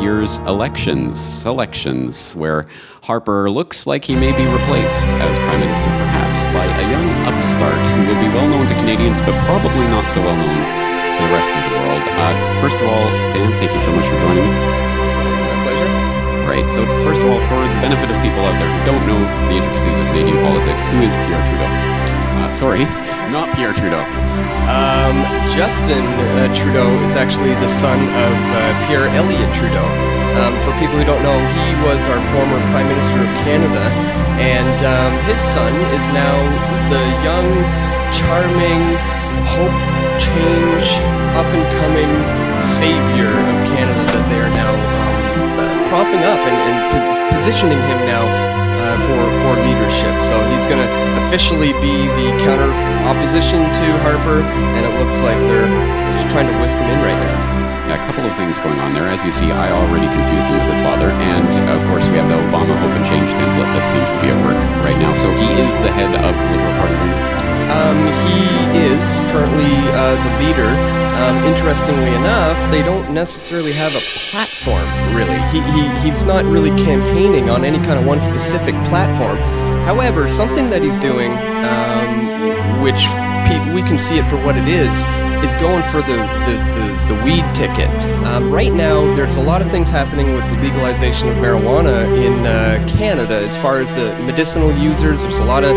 year's selections, where Harper looks like he may be replaced as Prime Minister, perhaps, by a young upstart who will be well known to Canadians, but probably not so well known to the rest of the world. First of all, Dan, thank you so much for joining me. My pleasure. Right, so first of all, for the benefit of people out there who don't know the intricacies of Canadian politics, who is Pierre Trudeau? Sorry, not Pierre Trudeau. Justin Trudeau is actually the son of Pierre Elliott Trudeau. For people who don't know, he was our former Prime Minister of Canada, and his son is now the young, charming, hope, change, up-and-coming savior of Canada that they are now propping up and positioning him now for leadership. So he's going to officially be the counter opposition to Harper, and it looks like they're just trying to whisk him in right now. Yeah, a couple of things going on there. As you see, I already confused him with his father, and of course we have the Obama Hope and Change template that seems to be at work right now. So he is the head of the Liberal Party. He is currently the leader. Interestingly enough, they don't necessarily have a platform, really. He's not really campaigning on any kind of one specific platform. However, something that he's doing, which we can see it for what it is going for the weed ticket. Right now, there's a lot of things happening with the legalization of marijuana in Canada. As far as the medicinal users, there's a lot of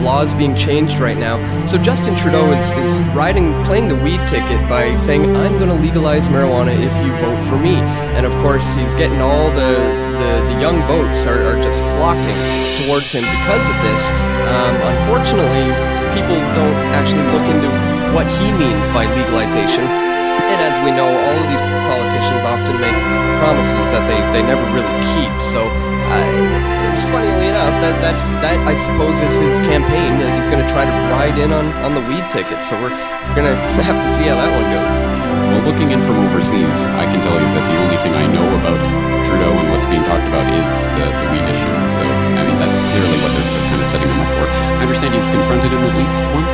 laws being changed right now. So Justin Trudeau is playing the weed ticket by saying, I'm going to legalize marijuana if you vote for me. And of course, he's getting all the young votes are just flocking towards him because of this. Unfortunately, people don't actually look into what he means by legalization. And as we know, all of these politicians often make promises that they never really keep. So it's funnily enough that I suppose is his campaign. He's going to try to ride in on the weed ticket. So we're going to have to see how that one goes. Well, looking in from overseas, I can tell you that the only thing I know about Trudeau and what's being talked about is the weed issue. So, I mean, that's clearly what they're kind of setting him up for. I understand you've confronted him at least once?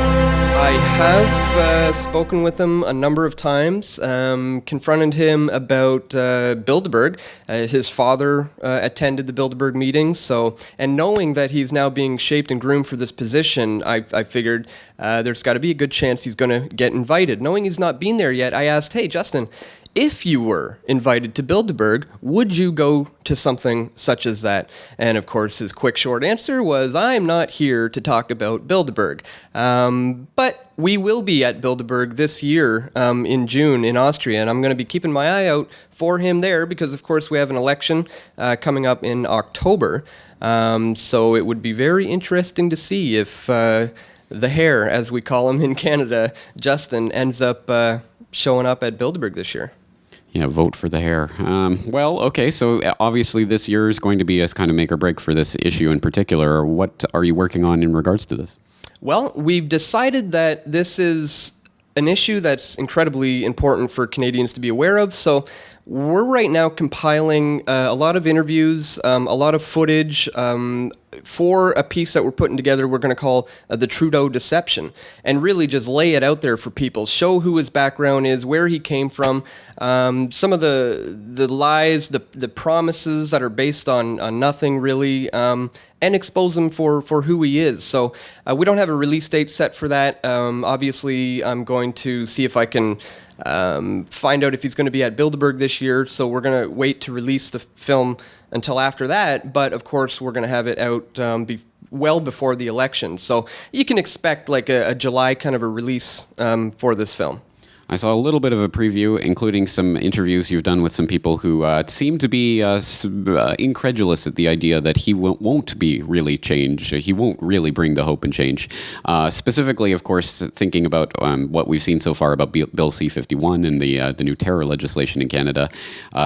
I have spoken with him a number of times, confronted him about Bilderberg. His father attended the Bilderberg meetings, and knowing that he's now being shaped and groomed for this position, I figured there's got to be a good chance he's going to get invited. Knowing he's not been there yet, I asked, hey, Justin, if you were invited to Bilderberg, would you go to something such as that? And of course, his quick, short answer was, I'm not here to talk about Bilderberg. But we will be at Bilderberg this year in June in Austria, and I'm going to be keeping my eye out for him there because, of course, we have an election coming up in October. So it would be very interesting to see if the hare, as we call him in Canada, Justin, ends up showing up at Bilderberg this year. Yeah, vote for the hare. Well, okay, so obviously this year is going to be a kind of make or break for this issue in particular. What are you working on in regards to this? Well, we've decided that this is an issue that's incredibly important for Canadians to be aware of, so we're right now compiling a lot of interviews, a lot of footage for a piece that we're putting together we're going to call the Trudeau Deception, and really just lay it out there for people, show who his background is, where he came from, some of the lies, the promises that are based on nothing really, and expose him for who he is. So we don't have a release date set for that. Obviously, I'm going to see if I can find out if he's going to be at Bilderberg this year, so we're going to wait to release the film until after that, but of course we're going to have it out well before the election. So you can expect like a July kind of a release for this film. I saw a little bit of a preview, including some interviews you've done with some people who seem to be incredulous at the idea that he won't be really changed. He won't really bring the hope and change. Specifically, of course, thinking about what we've seen so far about Bill C-51 and the new terror legislation in Canada.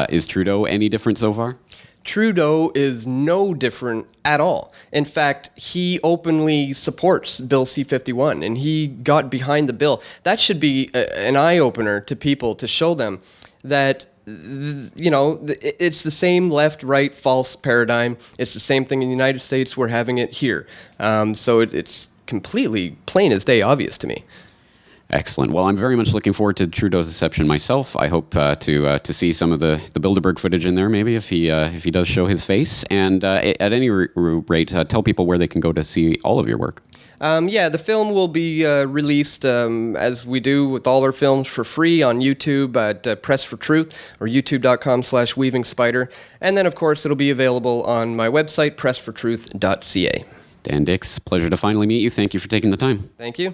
Is Trudeau any different so far? Trudeau is no different at all. In fact, he openly supports Bill C-51, and he got behind the bill. That should be an eye-opener to people to show them that, you know, it's the same left, right, false paradigm. It's the same thing in the United States. We're having it here. So it's completely plain as day obvious to me. Excellent. Well, I'm very much looking forward to Trudeau's Deception myself. I hope to see some of the Bilderberg footage in there, maybe if he does show his face. And at any rate, tell people where they can go to see all of your work. The film will be released, as we do with all our films, for free on YouTube at Press for Truth, or youtube.com/weavingspider. And then, of course, it'll be available on my website, pressfortruth.ca. Dan Dix, pleasure to finally meet you. Thank you for taking the time. Thank you.